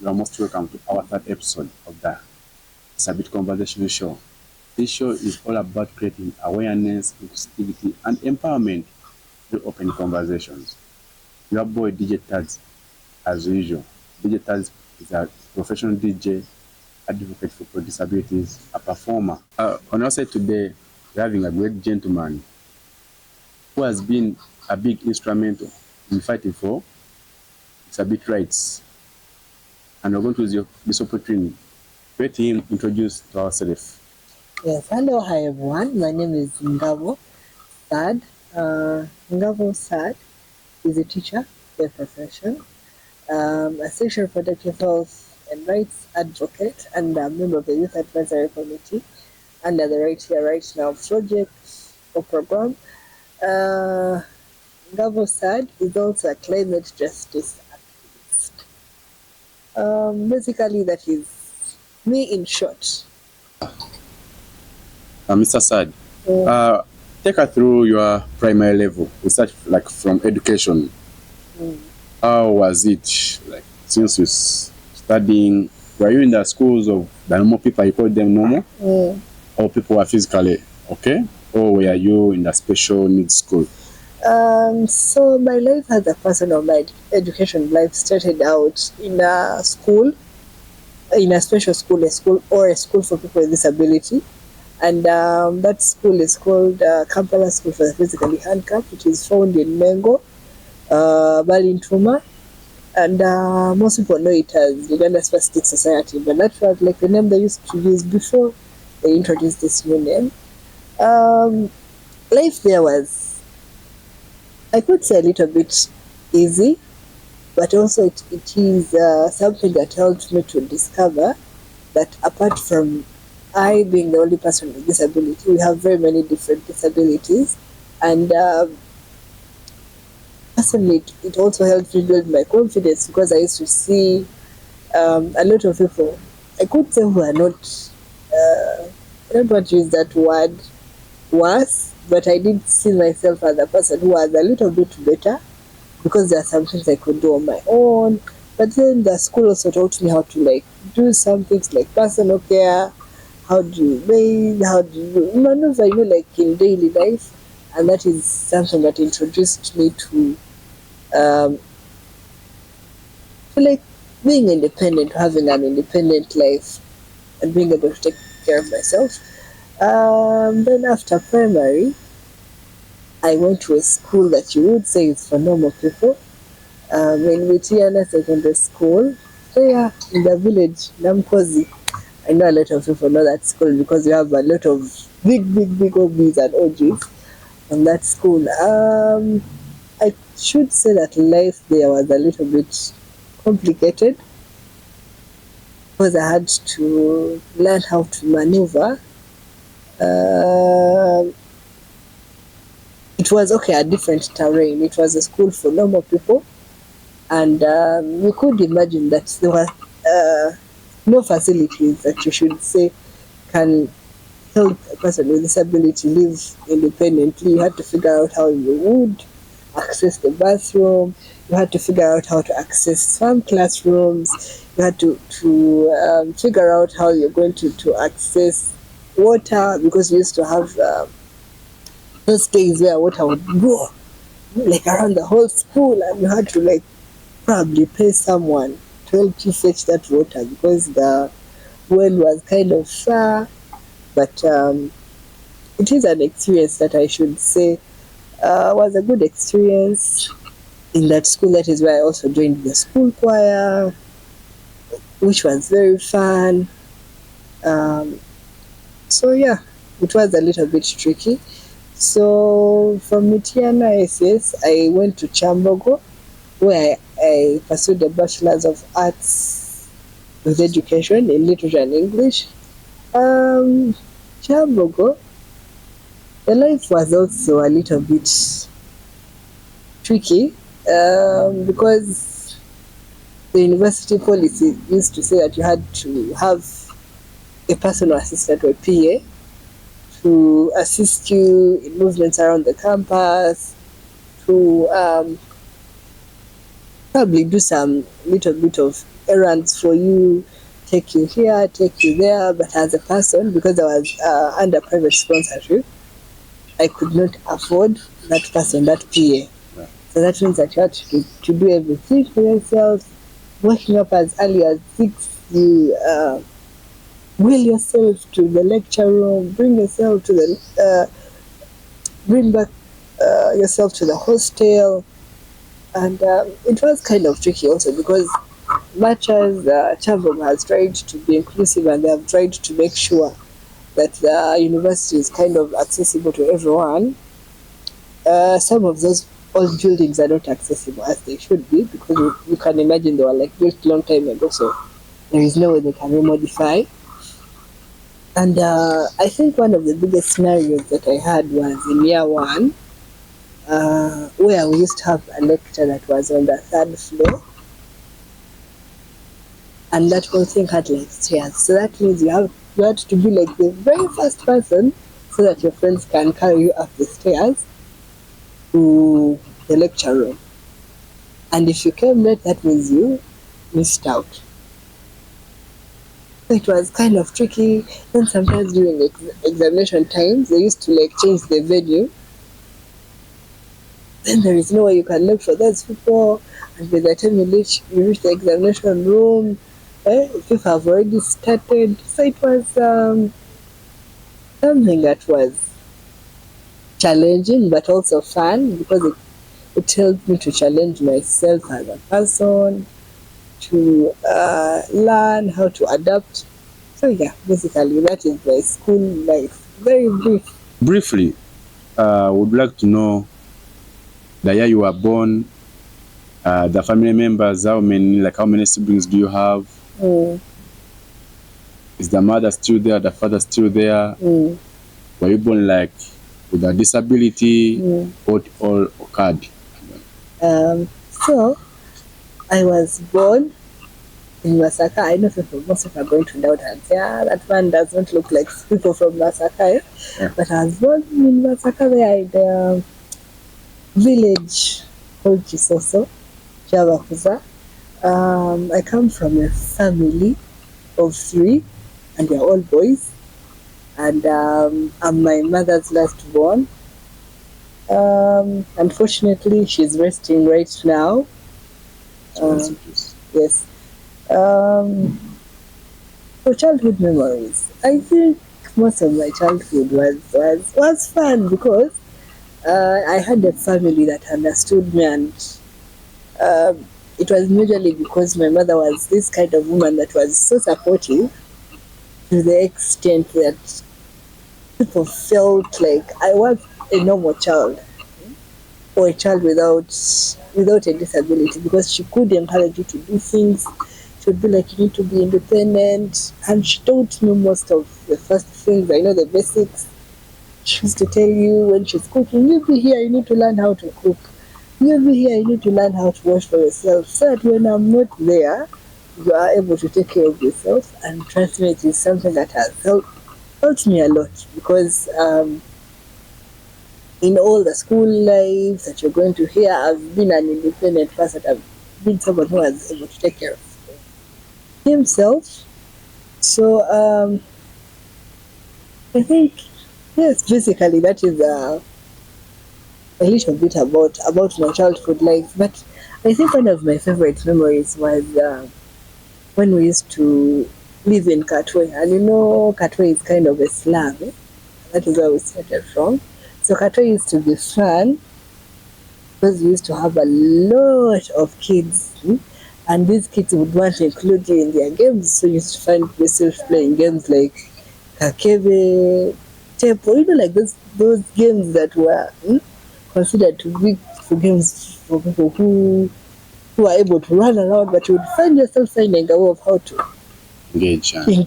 You are most welcome to our third episode of the Sabit Conversation Show. This show is all about creating awareness, inclusivity, and empowerment through open conversations. Your boy DJ Tads, as usual. DJ Tads is a professional DJ, advocate for disabilities, a performer. On our side today, we're having a great gentleman who has been a big instrumental in fighting for disability rights. And we're going to use this opportunity to let him introduce to ourselves. Yes, hello, hi everyone. My name is Ngavo Sad. Ngavo Sad is a teacher by profession, a sexual reproductive health and rights advocate, and a member of the Youth Advisory Committee under the Right Here, Right Now project or program. Ngavo Sad is also a climate justice activist. Basically, that is me in short. Mr. Sad, take us through your primary level. We start like from education. How was it like since you studying? Were you in the schools of the normal people? You call them normal, or people who are physically okay, or were you in the special needs school? So my life as a person, or my education life, started out in a school, in a special school, a school for people with disability. And that school is called Kampala School for the Physically Handicapped, which is found in Mengo, Balintuma. And most people know it as Uganda's Spastic Society, but that was like the name they used to use before they introduced this new name. Life there was, I could say, a little bit easy, but also it is something that helped me to discover that apart from I being the only person with disability, we have very many different disabilities, and personally it also helped me build my confidence, because I used to see a lot of people, I could say, who are not, I don't want to use that word, worse, but I did see myself as a person who was a little bit better, because there are some things I could do on my own. But then the school also taught me how to like do some things like personal care, how do you bathe, how do you maneuver, like in daily life. And that is something that introduced me to like being independent, having an independent life, and being able to take care of myself. Then after primary, I went to a school that you would say is for normal people, in Witiana Secondary School, there in the village, Namkozi. I know a lot of people know that school because we have a lot of big OBs and OGs in that school. I should say that life there was a little bit complicated, because I had to learn how to maneuver. It was a different terrain. It was a school for normal people, and you could imagine that there were no facilities that you should say can help a person with disability live independently. You had to figure out how you would access the bathroom. You had to figure out how to access some classrooms. You had to figure out how you're going to access water, because we used to have those days where water would go like around the whole school, and you had to like probably pay someone to help you fetch that water, because the well was kind of far. But it is an experience that I should say was a good experience in that school. That is where I also joined the school choir, which was very fun. So yeah, it was a little bit tricky. So from Mitiana SS, I went to Chambogo, where I pursued a Bachelor's of Arts with Education in Literature and English. Chambogo, the life was also a little bit tricky, because the university policy used to say that you had to have a personal assistant or PA to assist you in movements around the campus, to probably do some little bit of errands for you, take you here, take you there. But as a person, because I was under private sponsorship, I could not afford that person, that PA. Right. So that means that you had to do everything for yourself. Waking up as early as 6, you wheel yourself to the lecture room, bring yourself to the bring back yourself to the hostel, and it was kind of tricky also because much as Chavum has tried to be inclusive and they have tried to make sure that the university is kind of accessible to everyone, some of those old buildings are not accessible as they should be because you can imagine they were like built a long time ago, so there is no way they can remodify. And I think one of the biggest scenarios that I had was in year 1, where we used to have a lecture that was on the 3rd floor, and that whole thing had like stairs. So that means you had to be like the very first person so that your friends can carry you up the stairs to the lecture room. And if you came late, that means you missed out. It was kind of tricky. Then sometimes during examination times, they used to like change the venue. Then there is no way you can look for those people. And by the time you reach the examination room, people have already started. So it was something that was challenging, but also fun because it helped me to challenge myself as a person, to learn how to adapt. So yeah, basically that is my school life. Very brief. Briefly, would like to know the year you were born, the family members, how many siblings do you have? Is the mother still there, the father still there? Were you born like with a disability? What all occurred? So I was born in Masaka. I know people, most of them are going to doubt and say, that man does not look like people from Masaka. Yeah. But I was born in Masaka, there in the village called Chisoso, Javakuza. I come from a family of 3, and they're all boys. And I'm my mother's last born. Unfortunately, she's resting right now. Yes. For childhood memories, I think most of my childhood was fun because I had a family that understood me, and it was majorly because my mother was this kind of woman that was so supportive to the extent that people felt like I was a normal child or a child without a disability, because she could encourage you to do things. She would be like, you need to be independent, and she taught me most of the first things. I know the basics. She used to tell you when she's cooking, you be here, you need to learn how to cook. You be here, you need to learn how to wash for yourself, so that when I'm not there, you are able to take care of yourself. And trust me, it is something that has helped me a lot, because in all the school life that you're going to hear, I've been an independent person. I've been someone who was able to take care of himself. So I think, yes, basically that is a little bit about my childhood life. But I think one of my favorite memories was when we used to live in Katwe. And you know, Katwe is kind of a slum. That is where we started from. So Katwe used to be fun because we used to have a lot of kids. And these kids would want to include you in their games. So you used to find yourself playing games like Kakebe, Tepo, like those games that were considered to be for games for people who are able to run around, but you would find yourself finding a way of how to engage, and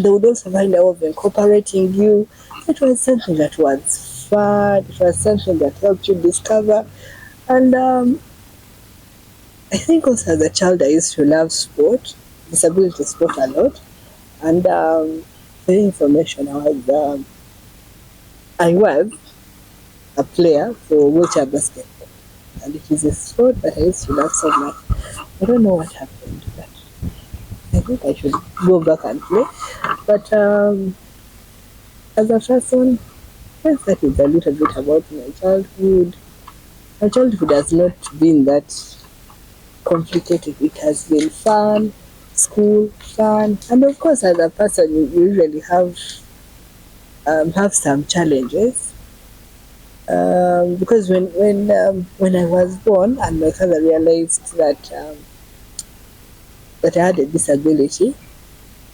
they would also find a way of incorporating you. It was something that was fun. It was something that helped you discover. And I think also as a child I used to love sport, disability sport a lot. And for information, I was a player for wheelchair basketball, and it is a sport that I used to love so much. I don't know what happened, but I think I should go back and play. But as a person, yes, that is a little bit about my childhood. My childhood has not been that complicated. It has been fun, school, fun, and of course, as a person, you usually have some challenges. Because when I was born and my father realized that I had a disability,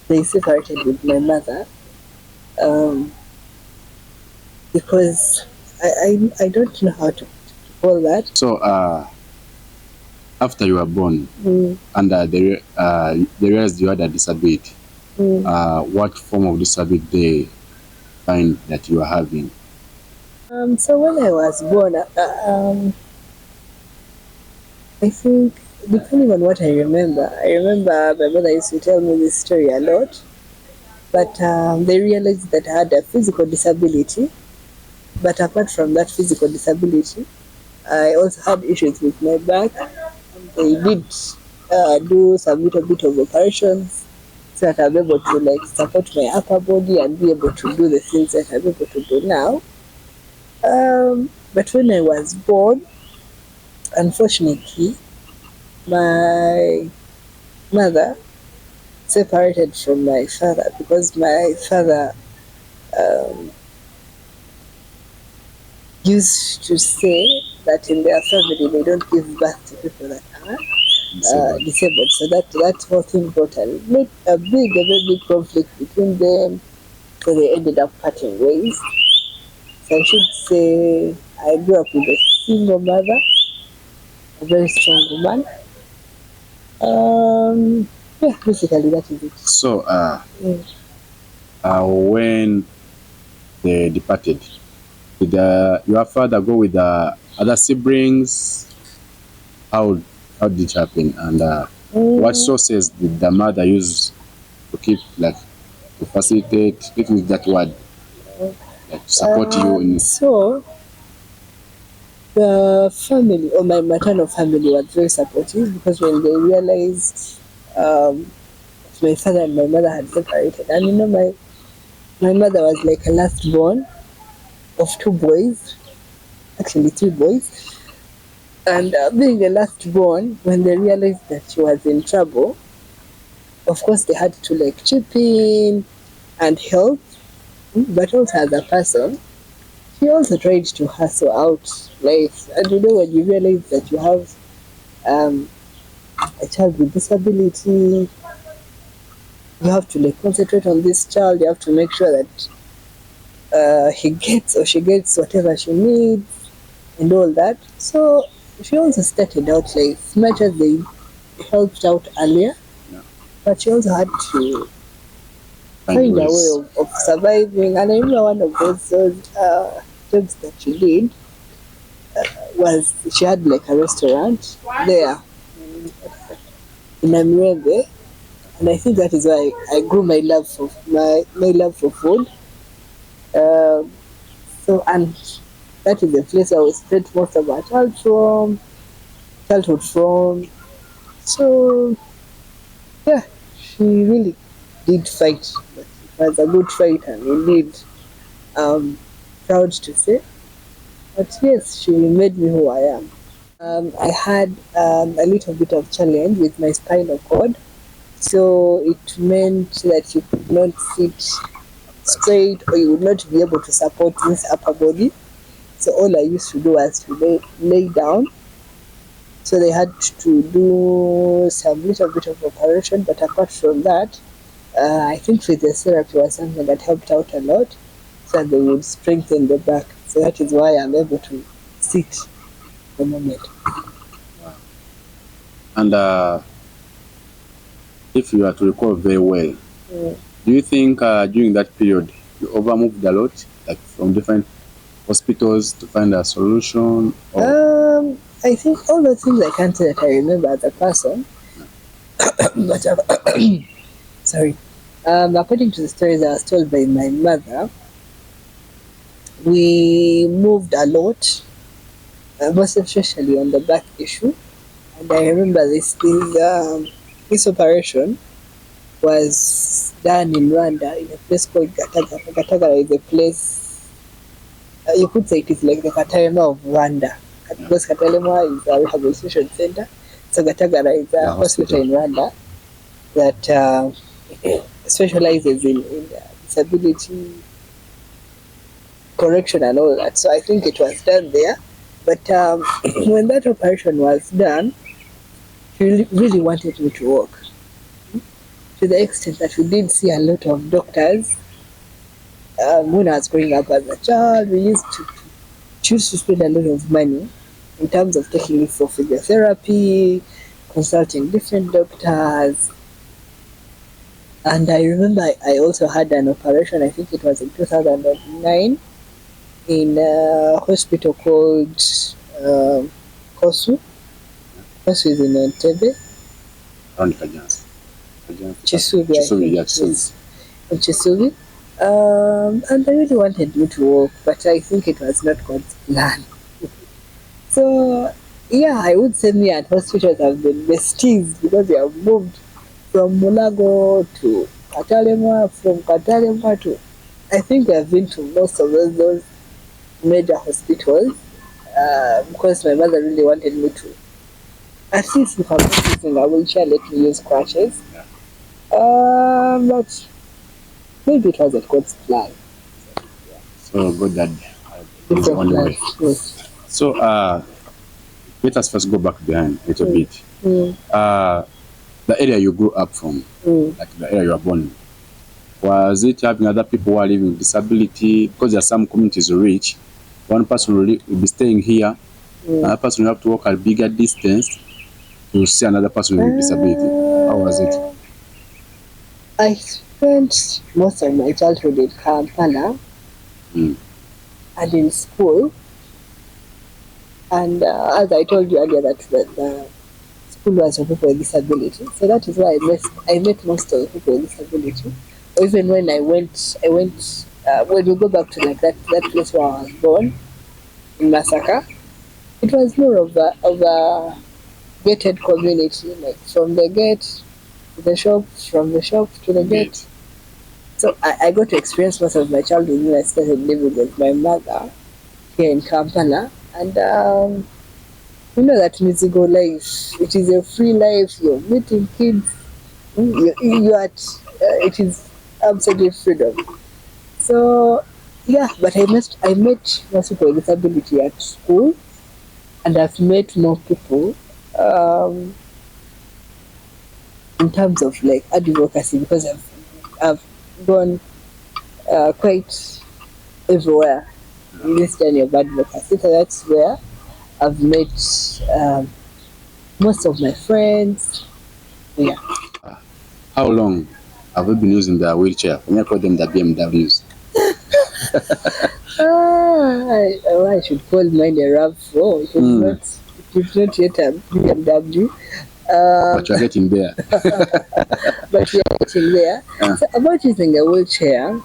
they separated with my mother, um, because I don't know how to call that. So after you were born Mm, and they realized you had a disability, what form of disability they find that you are having? so when I was born, I think, depending on what I remember my mother used to tell me this story a lot. But they realized that I had a physical disability. But apart from that physical disability, I also had issues with my back. They did do some little bit of operations so that I'm able to like support my upper body and be able to do the things that I'm able to do now. But when I was born, unfortunately, my mother separated from my father because my father um, used to say that in their family they don't give birth to people that are disabled. So that whole thing brought a very big conflict between them. So they ended up parting ways. So I should say I grew up with a single mother, a very strong woman. Yeah, basically that is it. So Mm. when they departed, did your father go with the other siblings? How how did it happen? And what sources did the mother use to keep like to facilitate? Let me use that word, like to support you in. So the family or my maternal family was very supportive because when they realized my father and my mother had separated, and my mother was like a last born of two boys, actually three boys, and being a last born, when they realized that she was in trouble, of course they had to like chip in and help, but also as a person, she also tried to hustle out life. And you know, when you realize that you have um, a child with disability, you have to like concentrate on this child. You have to make sure that he gets or she gets whatever she needs and all that. So she also started out like as much as they helped out earlier, Yeah. but she also had to Find find a way ways. of surviving. And I remember one of those jobs that she did was she had like a restaurant there in Amrebe, and I think that is why I grew my love for my love for food. Um, so and that is the place I spent most of my childhood from. So yeah, she really did fight. But it was a good fight, and indeed, proud to say. But yes, she made me who I am. I had a little bit of challenge with my spinal cord, so it meant that you could not sit straight or you would not be able to support this upper body. So all I used to do was to lay down. So they had to do some little bit of operation, but apart from that, I think physiotherapy was something that helped out a lot, so that they would strengthen the back. So that is why I'm able to sit at the moment. And if you are to recall very well, Mm. do you think during that period you overmoved a lot, like from different hospitals to find a solution? Or I think all the things I can't say that I remember as a person, but sorry. According to the stories I was told by my mother, we moved a lot, most especially on the back issue. And I remember this operation was done in Rwanda in a place called Gatagara. Gatagara is a place, you could say it is like the Katarema of Rwanda. Because Katarema is a rehabilitation center. So Gatagara is a hospital in Rwanda that specializes in disability correction and all that. So I think it was done there. But when that operation was done, she really wanted me to work, to the extent that we did see a lot of doctors. When I was growing up as a child, we used to choose to spend a lot of money in terms of taking it for physiotherapy, consulting different doctors. And I remember I also had an operation, I think it was in 2009, in a hospital called Kosu. Kosu is in Entebbe. Chisubi, I think. In Chisubi. And I really wanted me to work, but I think it was not God's plan. So, yeah, I would say me and hospitals have been besties because we have moved from Mulago to Katalema, from Katalema to, I think I've been to most of those major hospitals because my mother really wanted me to. At least if I'm not using a wheelchair, let me use crutches. But maybe it was a God's plan. So good that is the only way. Yes. So let us first go back behind a little bit. The area you grew up from, like the area you were born in, was it having other people who are living with disability? Because there are some communities rich, one person will be staying here, another person will have to walk a bigger distance to see another person with disability. How was it? I spent most of my childhood in Kampala and in school. And as I told you earlier, that the school was for people with disability. So that is why I met most of the people with disability. Or even when I went when we go back to like that place where I was born, in Masaka, it was more of a gated community, like from the gate to the shop, from the shop to the gate. So I got to experience most of my childhood when I started living with my mother here in Kampala. And you know that musical life, it is a free life, you're meeting kids, you are it is absolute freedom. So yeah, but I met most people with disability at school, and I've met more people in terms of like advocacy, because I've gone quite everywhere in this journey of advocacy. So that's where I've met most of my friends. Yeah. How long have you been using the wheelchair? When I call them the BMWs. I should call mine a RAV4. It is not yet a BMW. But you're getting there. But we are getting there. So about using a wheelchair,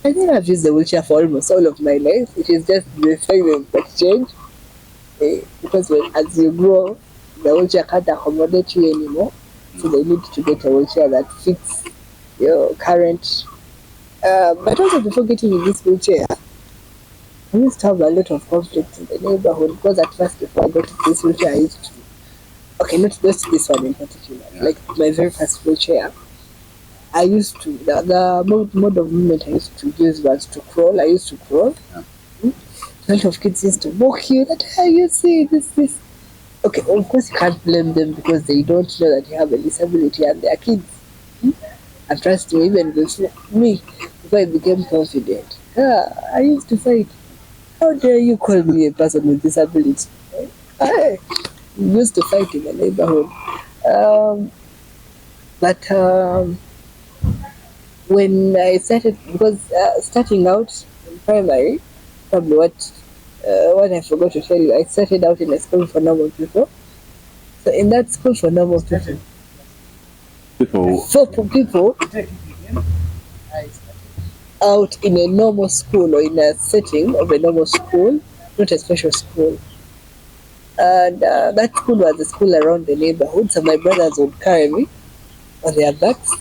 I think I've used the wheelchair for almost all of my life. It is just the sizes that change. Because as you grow, the wheelchair can't accommodate you anymore. So they need to get a wheelchair that fits your current. But also before getting in this wheelchair, I used to have a lot of conflict in the neighborhood, because at first before I got this wheelchair, I used to, okay, not just this one in particular, like my very first wheelchair, I used to, the mode of movement I used to use was to crawl. I used to crawl. A lot of kids used to mock you, that, hey, you see, this. Okay, of course you can't blame them because they don't know that you have a disability and they are kids. And trust me, even before I became confident, I used to fight. How dare you call me a person with disability? I used to fight in the neighborhood. But when I started, because starting out in primary, probably what I forgot to tell you, I started out in a school for normal people. So in that school for normal people, for people out in a normal school or in a setting of a normal school, not a special school. And that school was a school around the neighborhood, so my brothers would carry me on their backs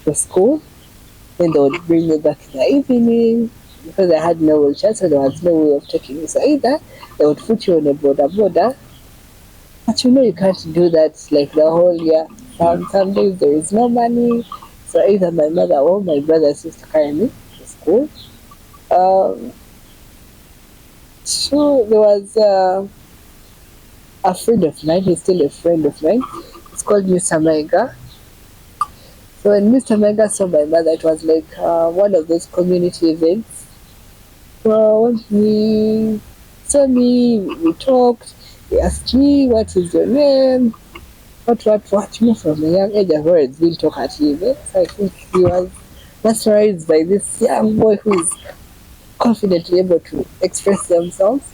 to school. Then they would bring me back in the evening because I had no wheelchair, so there was no way of taking me. So either they would put you on a border, but you know you can't do that like the whole year. Some days there is no money, so either my mother or my brothers used to carry me to school. Um, so there was a friend of mine, he's still a friend of mine. It's called Mr. Mega. So when Mr. Mega saw my mother, it was like one of those community events. So when he saw me, we talked. He asked me, "What is your name? What?" You know, from a young age, I've always been talkative. So I think he was mesmerized by this young boy who is confidently able to express themselves.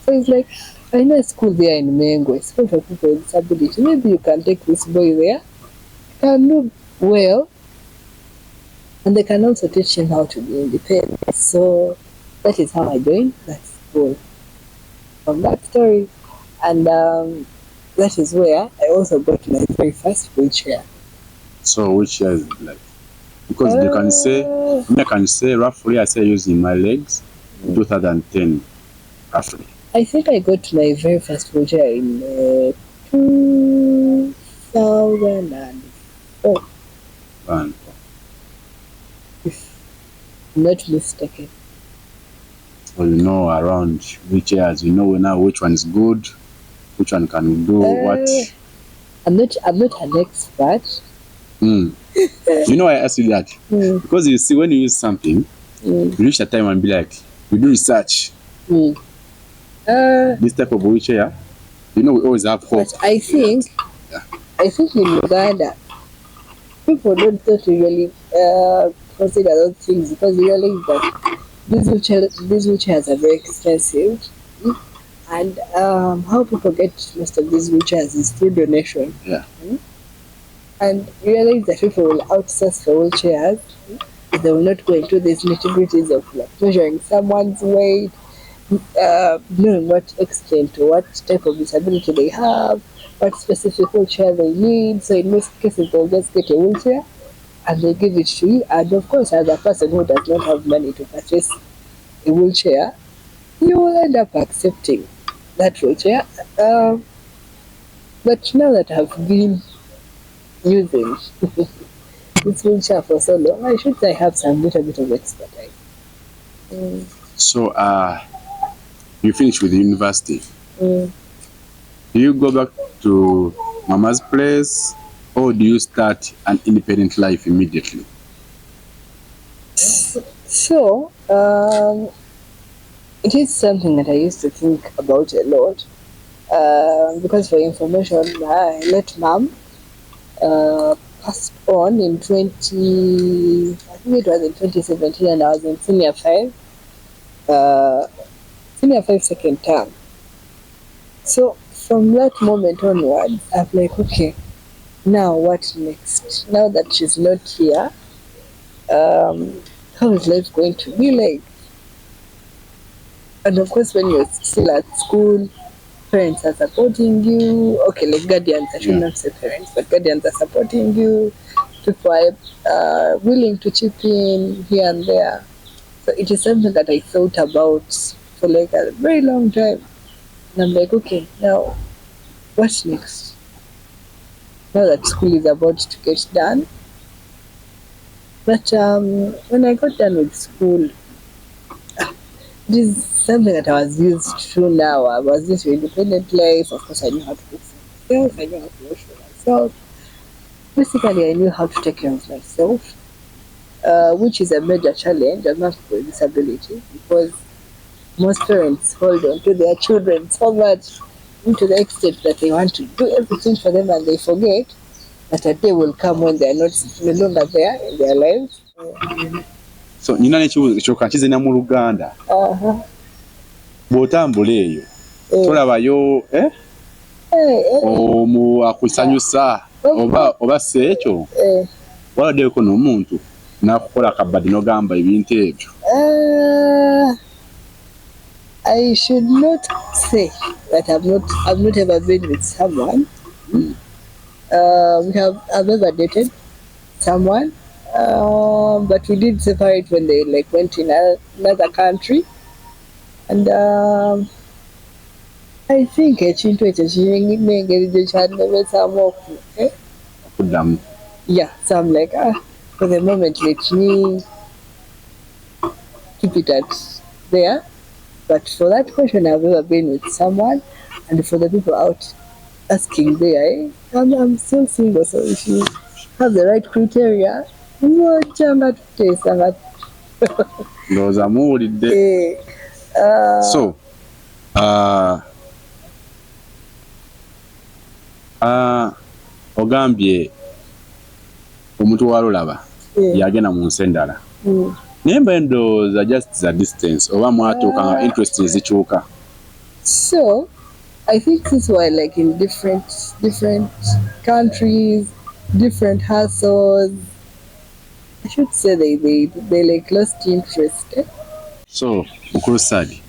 So he's like, "I know a school there in Mengo, it's school for people with disability. Maybe you can take this boy there. He can do well, and they can also teach him how to be independent." So that is how I joined that school. From that story, and that is where I also got my very first wheelchair. So which year is it like? Because I can say roughly I say using my legs in 2010 roughly. I think I got my very first wheelchair in 2004. And If I'm not mistaken. well, you know around wheelchairs, you know now which one is good, which one can do what. I'm not an expert. You know I asked you that because you see when you use something, you reach a time and be like, we do research. This type of wheelchair, you know, we always have hope. But I think in Uganda, people don't really consider those things because they realize that these wheelchairs are very expensive. And how people get most of these wheelchairs is through donation. Yeah. And realize that people will outsource for wheelchairs. They will not go into these nitty-gritties of like measuring someone's weight, knowing what extent or what type of disability they have, what specific wheelchair they need. So in most cases, they'll just get a wheelchair and they give it to you. And of course, as a person who does not have money to purchase a wheelchair, you will end up accepting that wheelchair. But now that I've been using this wheelchair for so long, I should say I have some little bit of expertise. So you finish with university. Mm. Do you go back to mama's place or do you start an independent life immediately? So it is something that I used to think about a lot. Because for information, I let mom passed on in 20, I think it was in 2017, and I was in senior 5 second term. So from that moment onwards, I'm like, okay, now what next? Now that she's not here, how is life going to be like? And of course, when you're still at school, parents are supporting you. Okay, like guardians, I should not say parents, but guardians are supporting you. People are willing to chip in here and there. So it is something that I thought about for like a very long time. And I'm like, okay, now what next? Now that school is about to get done. But when I got done with school, it is something that I was used to now. I was used to independent life. Of course, I knew how to cook for myself. I knew how to wash for myself. Basically, I knew how to take care of myself, which is a major challenge among people with disability because most parents hold on to their children so much to the extent that they want to do everything for them and they forget that a day will come when they are no longer there in their lives. So nina nekibuuzo ekyoka nkizina mu Luganda. Bw'otambula eyo tolabayo omu akusanyusa oba si ekyo waladdeko n'omuntu n'akukola akabadi n'ogamba ebintu ebyo. I should not say that I've not ever been with someone. I've ever dated someone, but we did separate when they like went in another country, and I think ekintu ekyo kirina engeri gye kyannemesaamu okuddamu. Yeah, so I'm like, for the moment, let me keep it at there. But for that question, I've ever been with someone, and for the people out asking there, I'm still single, so if you have the right criteria, mwojjanga tuteesa Ndowooza muwulidde. So ogambye omuntu walulaba yagenda mu nsi endala naye mba endowooza just the distance oba mwatuuka nga interest zikyuka. So I think this is why, like in different countries, different hustles, I should say they like lost interest. So mukulu Sadi,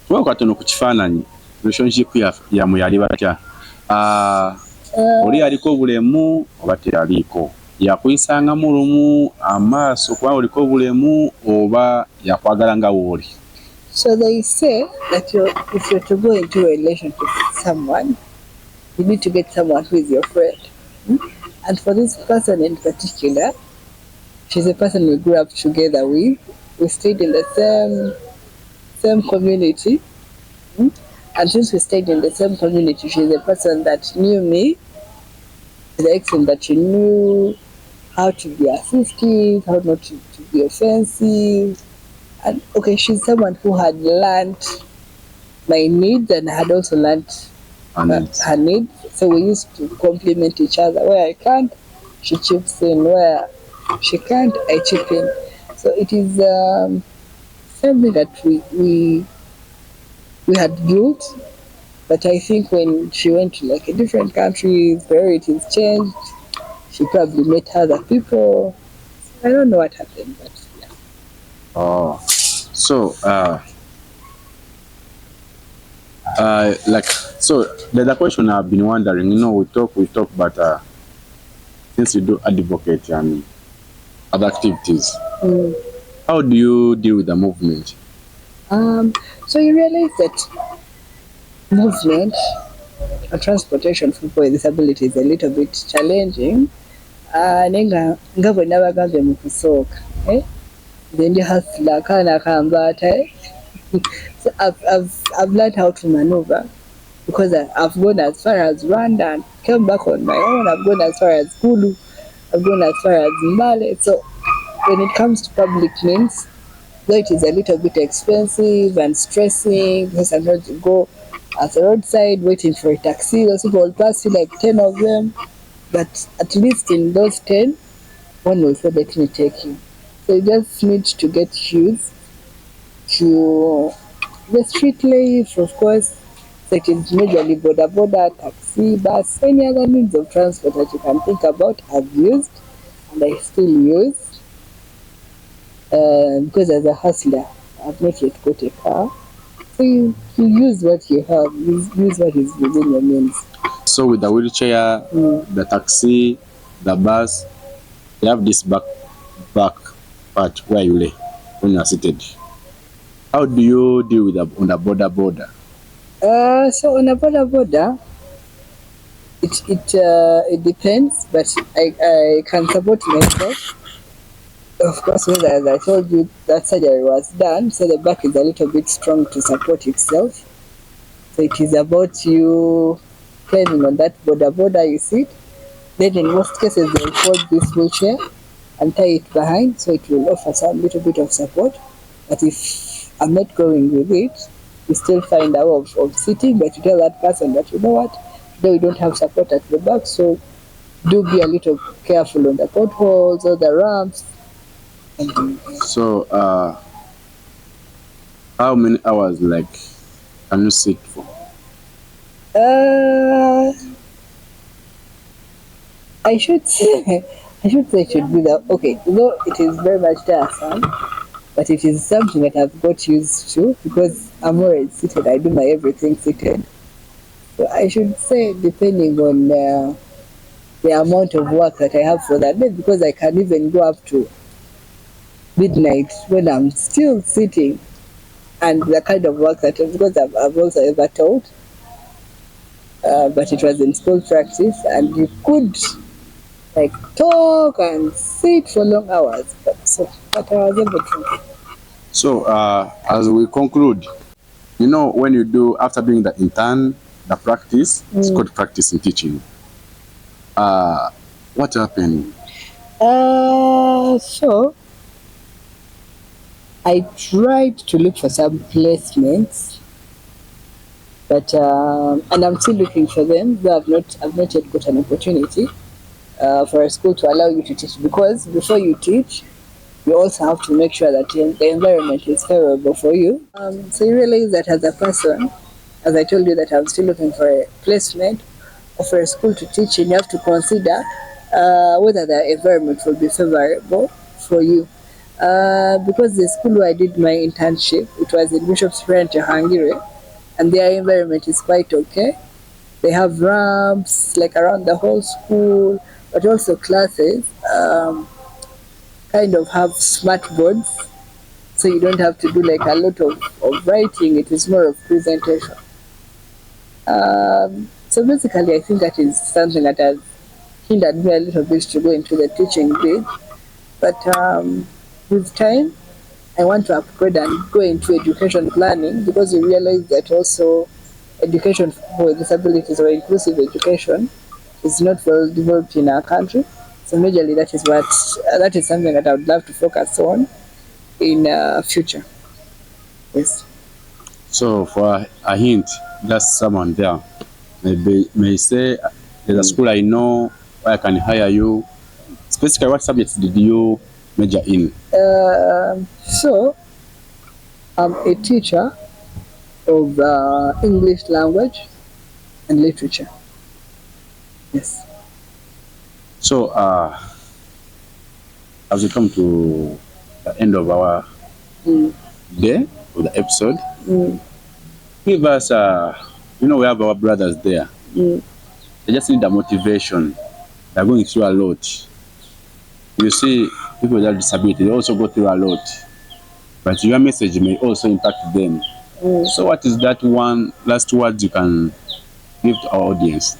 tuwe katono ku kifaananyi relationship yammwe yali batya? Oli yaliko obulemu oba teyaliiko? Yakuyisangamu lumu amaaso kuba oliko obulemu oba yakwagala nga wooli? So they say that if you're to go into a relationship with someone, you need to get someone who is your friend. And for this person in particular, she's a person we grew up together with. We stayed in the same community. And since we stayed in the same community, she's a person that knew me to the extent that she knew how to be assistive, how not to be offensive. And okay, she's someone who had learned my needs and had also learned her needs. So we used to complement each other. Where I can't, she chips in. Where she can't, I chip in. So it is something that we had built. But I think when she went to like a different country, priorities changed. She probably met other people. I don't know what happened, but yeah. Oh, so the question I've been wondering, we talk, but since you do advocate and other activities, how do you deal with the movement? So you realize that movement and transportation for people with disabilities is a little bit challenging. Nenga bwe nabagambye mu kusooka, then you hustler kana kambata. So I've learned how to maneuver because I've gone as far as Rwanda and came back on my own. I've gone as far as Kulu. I've gone as far as Mbale. So when it comes to public means, though it is a little bit expensive and stressing, because sometimes you go at the roadside waiting for a taxi, those people will pass you like 10 of them, but at least in those 10, one will say, let me take you. So you just need to get used to the street life, of course. So it is majorly border, taxi, bus, any other means of transport that you can think about, I've used and I still use. Because as a hustler, I've not yet got a car. So you use what you have, use what is within your means. So with the wheelchair, the taxi, the bus, you have this back part where you lay when you are seated. How do you deal with on the border? So on a border, it depends, but I can support myself. Of course, as I told you, that surgery was done, so the back is a little bit strong to support itself. So it is about you climbing on that border you sit. Then in most cases, they will fold this wheelchair and tie it behind, so it will offer some little bit of support. But if I'm not going with it, you still find a way of sitting, but you tell that person that, you know what, today we don't have support at the back, so do be a little careful on the potholes or the ramps. So, how many hours can you sit for? I should say it should be that. Okay, though it is very much tiresome, but it is something that I've got used to because I'm always seated. I do my everything seated. So I should say, depending on the amount of work that I have for that day, because I can even go up to midnight when I'm still sitting, and the kind of work that, because I've also ever taught, but it was in school practice, and you could like talk and sit for long hours. But I was able to. So as we conclude, you know, when you do, after doing the intern, the practice, it's called practice in teaching. What happened? So I tried to look for some placements, but and I'm still looking for them. Though I've not yet got an opportunity for a school to allow you to teach, because before you teach, you also have to make sure that the environment is favorable for you. So you realize that as a person, as I told you, that I'm still looking for a placement or for a school to teach in, you have to consider whether the environment will be favorable for you. Because the school where I did my internship, it was in Bishop's Branch, Hungary, and their environment is quite okay. They have ramps like around the whole school, but also classes kind of have smart boards, so you don't have to do like a lot of writing. It is more of presentation. So basically, I think that is something that has hindered me a little bit to go into the teaching bit. But with time, I want to upgrade and go into education planning, because you realize that also education for disabilities or inclusive education is not well developed in our country. So majorly that is something that I would love to focus on in future. Yes. So for a hint, just someone there may say, there's a school I know where I can hire you. Specifically, what subjects did you major in? So I'm a teacher of English language and literature. Yes. So as we come to the end of our day, of the episode, give us, we have our brothers there. They just need the motivation. They're going through a lot. You see, people with disability, they also go through a lot. But your message may also impact them. So what is that one last words you can give to our audience?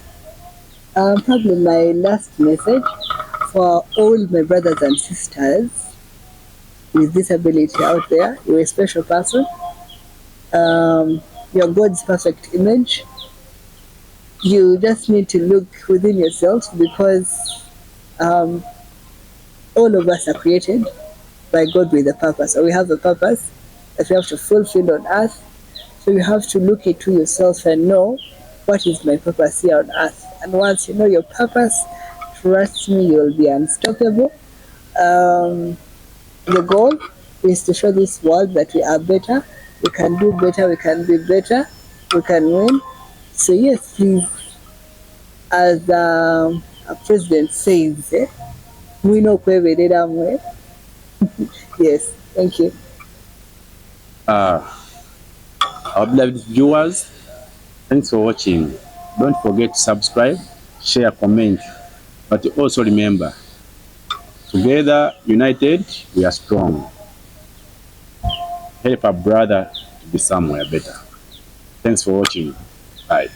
Probably my last message for all my brothers and sisters with disability out there: you're a special person. You're God's perfect image. You just need to look within yourself, because all of us are created by God with a purpose. So we have a purpose that we have to fulfill on earth. So you have to look into yourself and know, what is my purpose here on earth? And once you know your purpose, trust me, you'll be unstoppable. The goal is to show this world that we are better, we can do better, we can be better, we can win. So yes, please, as a president says, we know where we did our way. Yes, thank you. Our beloved viewers, thanks for watching. Don't forget to subscribe, share, comment, but also remember, together, united, we are strong. Help a brother to be somewhere better. Thanks for watching. Bye.